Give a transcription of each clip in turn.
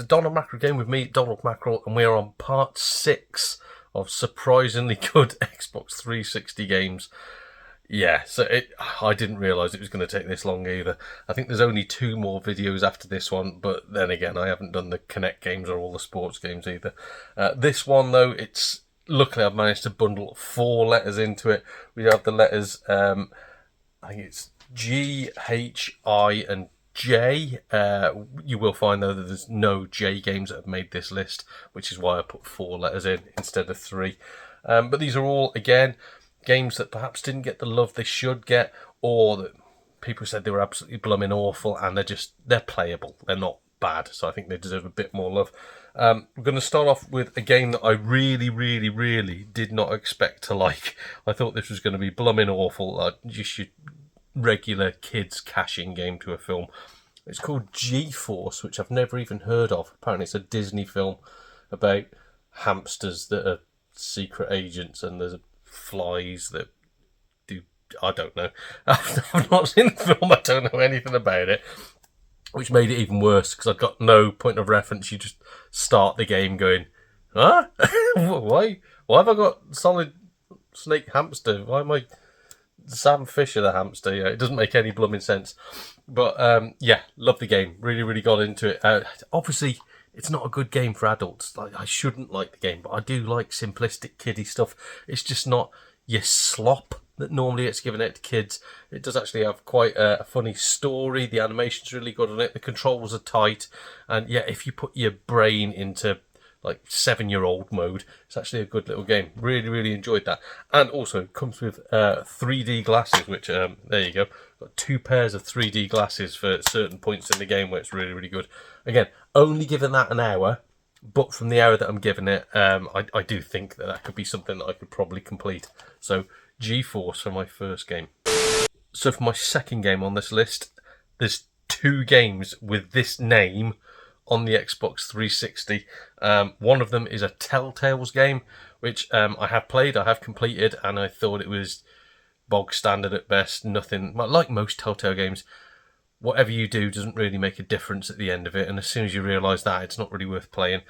to Donald Mackerel Game with me, Donald Mackerel, and we are on part 6 of surprisingly good Xbox 360 games. Yeah, so I didn't realise it was going to take this long either. I think there's only 2 more videos after this one, but then again, I haven't done the Kinect games or all the sports games either. This one, though, luckily I've managed to bundle 4 letters into it. We have the letters, I think it's G, H, I, and J. You will find, though, that there's no J games that have made this list, which is why I put 4 letters in instead of 3. But these are all, again, games that perhaps didn't get the love they should get, or that people said they were absolutely blooming awful, and they're playable. They're not bad, so I think they deserve a bit more love. We're going to start off with a game that I really did not expect to like. I thought this was going to be blooming awful, just your regular kids cashing game to a film. It's called GeForce, which I've never even heard of. Apparently it's a Disney film about hamsters that are secret agents, and there's flies that do, I don't know. I've not seen the film, I don't know anything about it, which made it even worse because I've got no point of reference. You just start the game going, huh? Why have I got solid snake hamster? Why am I Sam Fisher the hamster? Yeah, it doesn't make any blooming sense. But yeah, love the game. Really got into it. Obviously, it's not a good game for adults. I shouldn't like the game, but I do like simplistic kiddie stuff. It's just not your slop that normally it's given out to kids. It does actually have quite a funny story. The animation's really good on it. The controls are tight. And yeah, if you put your brain into like 7-year-old mode, it's actually a good little game. Really enjoyed that. And also it comes with 3D glasses, which there you go. Got 2 pairs of 3D glasses for certain points in the game where it's really good. Again, only given that an hour, but from the hour that I'm giving it, I do think that could be something that I could probably complete. So GeForce for my first game. So for my second game on this list, there's 2 games with this name on the Xbox 360. One of them is a Telltale's game, which I have played, I have completed, and I thought it was bog standard at best. Nothing, like most Telltale games, whatever you do doesn't really make a difference at the end of it, and as soon as you realise that, it's not really worth playing.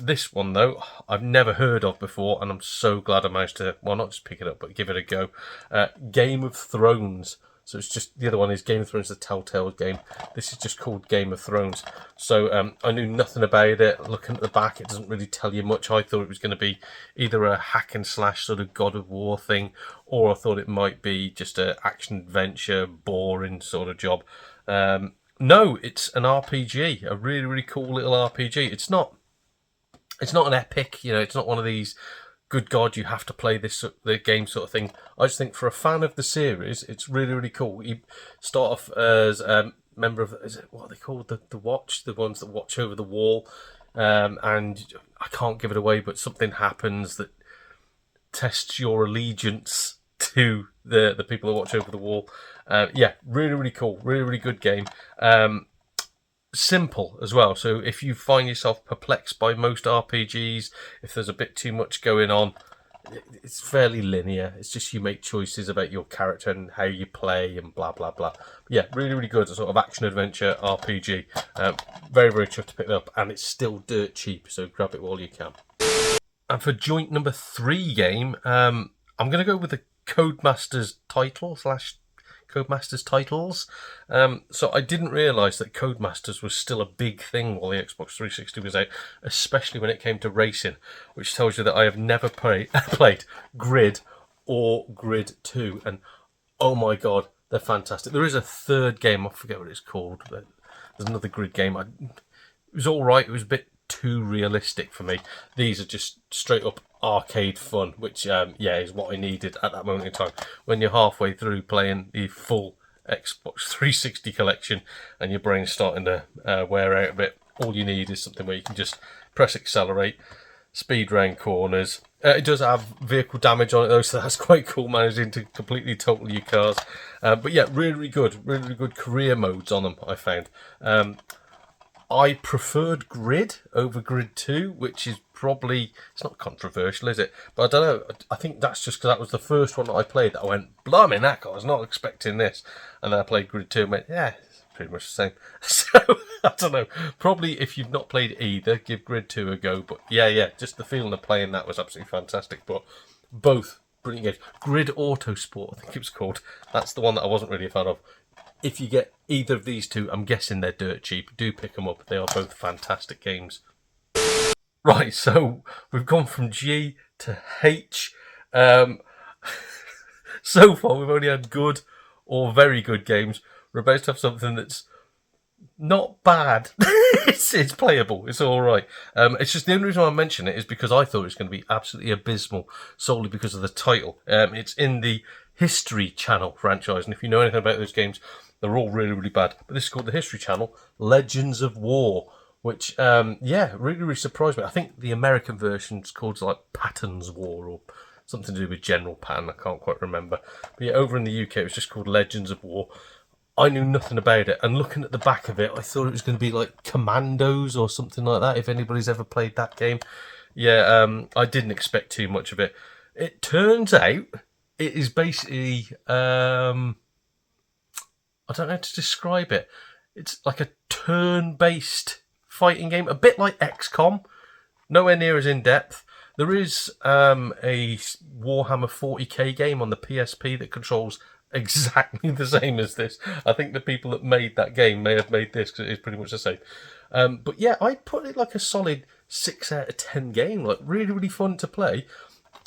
This one, though, I've never heard of before, and I'm so glad I managed to, well, not just pick it up, but give it a go. Game of Thrones. So it's just, the other one is Game of Thrones, the Telltale game. This is just called Game of Thrones. So I knew nothing about it. Looking at the back, it doesn't really tell you much. I thought it was going to be either a hack and slash sort of God of War thing, or I thought it might be just an action-adventure, boring sort of job. No, it's an RPG, a really cool little RPG. It's not an epic, it's not one of these, good God, you have to play the game sort of thing. I just think for a fan of the series, it's really cool. You start off as a member of, is it what are they called? The Watch, the ones that watch over the wall. And I can't give it away, but something happens that tests your allegiance to the people that watch over the wall. Yeah, really cool. Really good game. Simple as well, so if you find yourself perplexed by most RPGs, if there's a bit too much going on, it's fairly linear. It's just you make choices about your character and how you play and blah blah. Yeah, really good sort of action adventure RPG. Very chuffed to pick it up, and it's still dirt cheap, so grab it while you can. And for joint number 3 game, I'm going to go with the Codemasters title / Codemasters titles. So I didn't realise that Codemasters was still a big thing while the Xbox 360 was out, especially when it came to racing, which tells you that I have never played Grid or Grid 2, and oh my God, they're fantastic. There is a third game, I forget what it's called, but there's another Grid game. It was alright, it was a bit too realistic for me. These are just straight up arcade fun, which is what I needed at that moment in time. When you're halfway through playing the full Xbox 360 collection and your brain's starting to wear out a bit, all you need is something where you can just press accelerate, speed round corners. It does have vehicle damage on it though, so that's quite cool, managing to completely total your cars. But yeah, really good career modes on them, I found. I preferred Grid over Grid 2, which is probably, it's not controversial, is it? But I don't know, I think that's just because that was the first one that I played that I went, blimey heck, I was not expecting this. And then I played Grid 2 and went, yeah, it's pretty much the same. So I don't know. Probably if you've not played either, give Grid 2 a go. But yeah, just the feeling of playing that was absolutely fantastic. But both brilliant games. Grid Autosport, I think it was called. That's the one that I wasn't really a fan of. If you get either of these two, I'm guessing they're dirt cheap. Do pick them up. They are both fantastic games. Right, so we've gone from G to H. So far, we've only had good or very good games. We're about to have something that's not bad. It's playable. It's all right. It's just the only reason why I mention it is because I thought it was going to be absolutely abysmal, solely because of the title. It's in the History Channel franchise, and if you know anything about those games, they're all really, really bad. But this is called the History Channel, Legends of War, which, really, really surprised me. I think the American version is called like Patton's War or something to do with General Patton. I can't quite remember. But yeah, over in the UK, it was just called Legends of War. I knew nothing about it, and looking at the back of it, I thought it was going to be like Commandos or something like that, if anybody's ever played that game. Yeah, I didn't expect too much of it. It turns out it is basically, I don't know how to describe it. It's like a turn-based fighting game, a bit like XCOM, nowhere near as in-depth. There is a Warhammer 40k game on the PSP that controls exactly the same as this. I think the people that made that game may have made this because it is pretty much the same. But yeah, I put it like a solid 6 out of 10 game. Like really, really fun to play.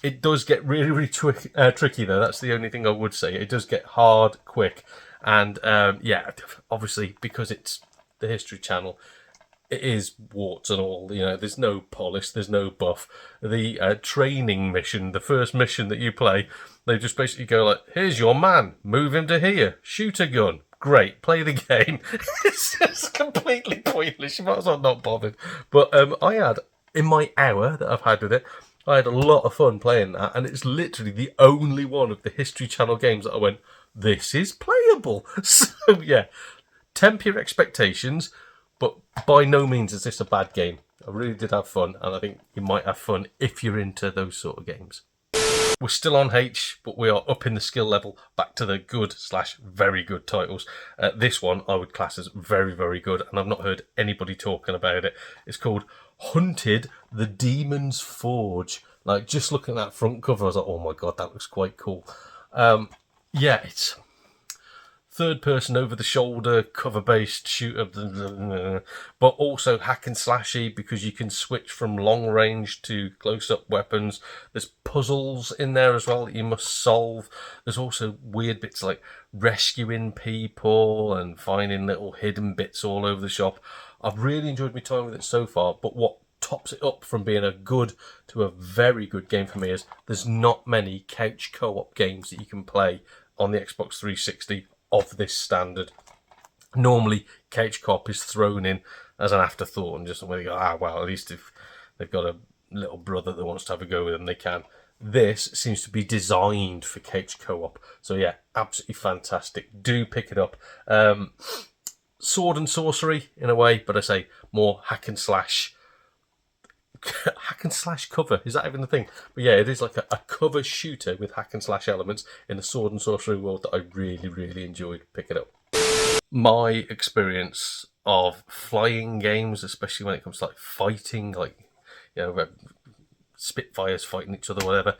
It does get really, really tricky though. That's the only thing I would say. It does get hard quick. And yeah, obviously because it's the History Channel, it is warts and all. You know, there's no polish, there's no buff. The training mission, the first mission that you play, they just basically go like, here's your man, move him to here, shoot a gun. Great, play the game. It's just completely pointless. You might as well not bothered. But I had, in my hour that I've had with it, I had a lot of fun playing that. And it's literally the only one of the History Channel games that I went, this is playable. So yeah, temper your expectations. But by no means is this a bad game. I really did have fun, and I think you might have fun if you're into those sort of games. We're still on H, but we are up in the skill level, back to the good/very good titles. This one I would class as very, very good, and I've not heard anybody talking about it. It's called Hunted the Demon's Forge. Like, just looking at that front cover, I was like, oh my god, that looks quite cool. Yeah, it's third person over the shoulder, cover based shooter, but also hack and slashy because you can switch from long range to close up weapons. There's puzzles in there as well that you must solve. There's also weird bits like rescuing people and finding little hidden bits all over the shop. I've really enjoyed my time with it so far, but what tops it up from being a good to a very good game for me is there's not many couch co-op games that you can play on the Xbox 360 of this standard. Normally, couch co-op is thrown in as an afterthought and just somewhere you go, well, at least if they've got a little brother that wants to have a go with them, they can. This seems to be designed for couch co-op. So yeah, absolutely fantastic. Do pick it up. Sword and sorcery in a way, but I say more hack and slash. Hack and slash cover, is that even the thing? But yeah, it is like a cover shooter with hack and slash elements in a sword and sorcery world that I really, really enjoyed. Pick it up. My experience of flying games, especially when it comes to like fighting, like, you know, Spitfires fighting each other, whatever,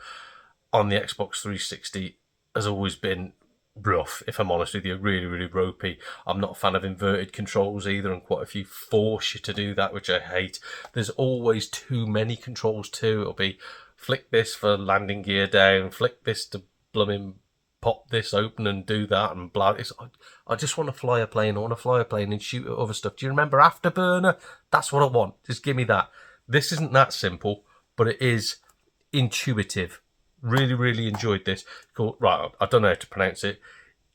on the Xbox 360 has always been rough, if I'm honest with you. Really, really ropey. I'm not a fan of inverted controls either, and quite a few force you to do that, which I hate. There's always too many controls too. It'll be flick this for landing gear down, flick this to blooming pop this open and do that, and blah. I just want to fly a plane. I want to fly a plane and shoot at other stuff. Do you remember Afterburner? That's what I want. Just give me that. This isn't that simple, but it is intuitive. Really, really enjoyed this. Cool. Right, I don't know how to pronounce it.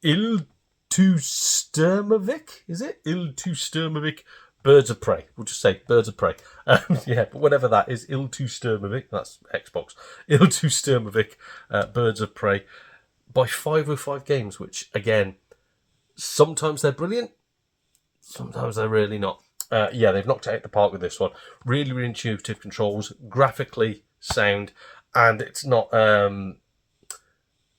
Iltustermovic, is it? Iltustermovic Birds of Prey. We'll just say Birds of Prey. Yeah, but whatever that is, Iltustermovic, that's Xbox. Iltustermovic Birds of Prey by 505 Games, which, again, sometimes they're brilliant, sometimes they're really not. Yeah, they've knocked it out the park with this one. Really, really intuitive controls, graphically sound, and it's not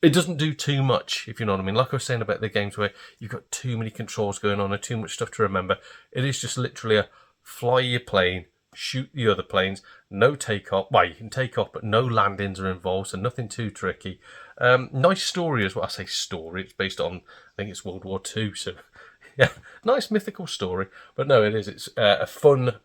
it doesn't do too much, if you know what I mean. Like I was saying about the games where you've got too many controls going on and too much stuff to remember. It is just literally a fly your plane, shoot the other planes, no takeoff. Well, you can take off, but no landings are involved, so nothing too tricky. Nice story as well. I say story, it's based on, I think it's World War II, so yeah, nice mythical story. But no, it is. It's a fun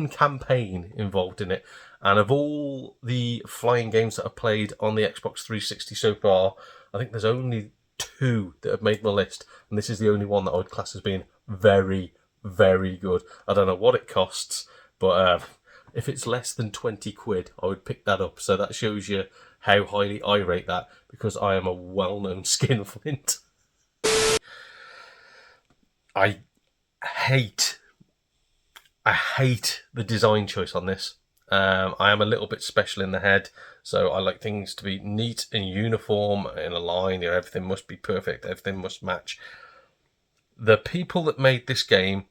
campaign involved in it. And of all the flying games that I've played on the Xbox 360 so far, I think there's only 2 that have made my list, and this is the only one that I would class as being very, very good. I don't know what it costs, but if it's less than 20 quid, I would pick that up. So that shows you how highly I rate that, because I am a well-known skinflint. I hate the design choice on this. I am a little bit special in the head, so I like things to be neat and uniform in a line. Everything must be perfect, everything must match. The people that made this game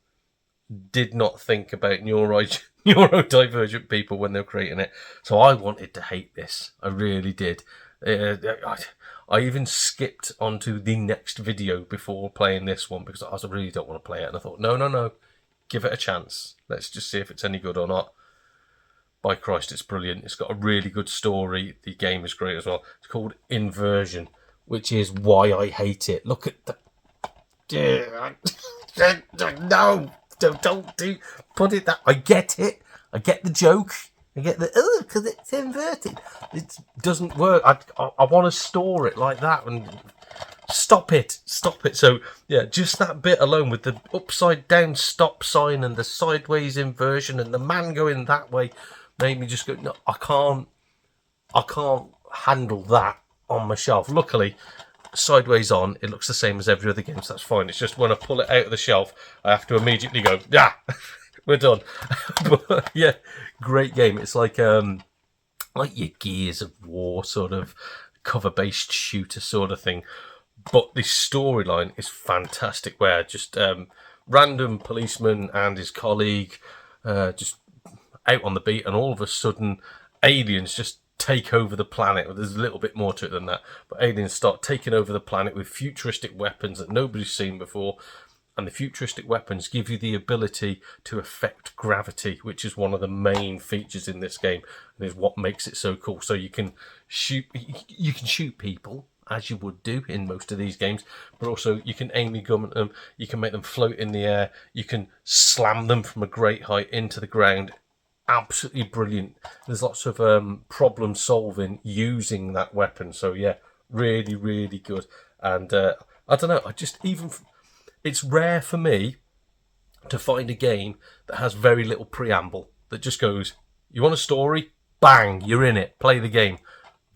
did not think about neurodivergent people when they were creating it, so I wanted to hate this. I really did. I even skipped onto the next video before playing this one because I really don't want to play it, and I thought, no, give it a chance. Let's just see if it's any good or not. By Christ, it's brilliant. It's got a really good story. The game is great as well. It's called Inversion, which is why I hate it. Look at the... No! Don't do... Put it that... I get it. I get the joke. I get the... Oh, because it's inverted. It doesn't work. I want to store it like that and... Stop it. So, yeah, just that bit alone with the upside down stop sign and the sideways inversion and the man going that way made me just go, no, I can't handle that on my shelf. Luckily, sideways on, it looks the same as every other game, so that's fine. It's just when I pull it out of the shelf, I have to immediately go, we're done. But, yeah, great game. It's like your Gears of War sort of cover-based shooter sort of thing. But the storyline is fantastic, where just random policeman and his colleague just out on the beat, and all of a sudden aliens just take over the planet. Well, there's a little bit more to it than that, but aliens start taking over the planet with futuristic weapons that nobody's seen before, and the futuristic weapons give you the ability to affect gravity, which is one of the main features in this game, and is what makes it so cool. So you can shoot people, as you would do in most of these games, but also you can aim your gun at them, you can make them float in the air, you can slam them from a great height into the ground. Absolutely brilliant. There's lots of problem solving using that weapon, so yeah, really, really good. And I don't know, it's rare for me to find a game that has very little preamble, that just goes, you want a story? Bang, you're in it, play the game.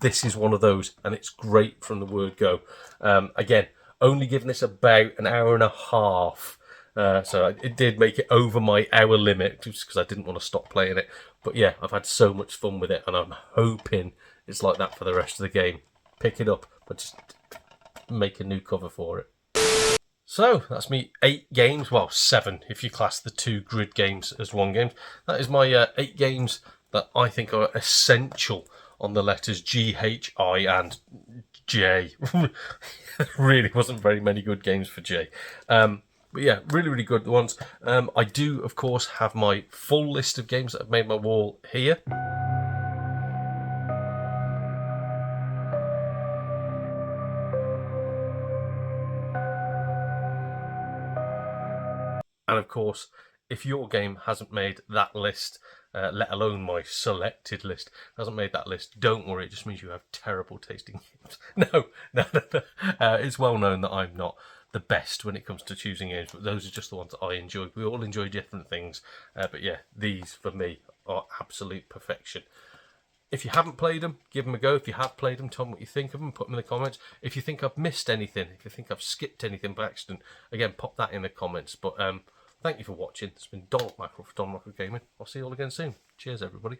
This is one of those, and it's great from the word go. Again, only giving this about an hour and a half. So it did make it over my hour limit, just because I didn't want to stop playing it. But yeah, I've had so much fun with it, and I'm hoping it's like that for the rest of the game. Pick it up, but just make a new cover for it. So that's me 8 games, well 7 if you class the 2 grid games as one game. That is my 8 games that I think are essential on the letters G, H, I and J. Really wasn't very many good games for J. But yeah, really, really good ones. I do, of course, have my full list of games that have made my wall here. And of course, if your game hasn't made that list, let alone my selected list, hasn't made that list, don't worry, it just means you have terrible tasting games. No. It's well known that I'm not the best when it comes to choosing games, but those are just the ones that I enjoy. We all enjoy different things, but yeah, these for me are absolute perfection. If you haven't played them, give them a go. If you have played them, tell me what you think of them, put them in the comments. If you think I've missed anything, if you think I've skipped anything by accident, again, pop that in the comments. But thank you for watching. It's been Donald Mackerel for Donald Mackerel Gaming. I'll see you all again soon. Cheers, everybody.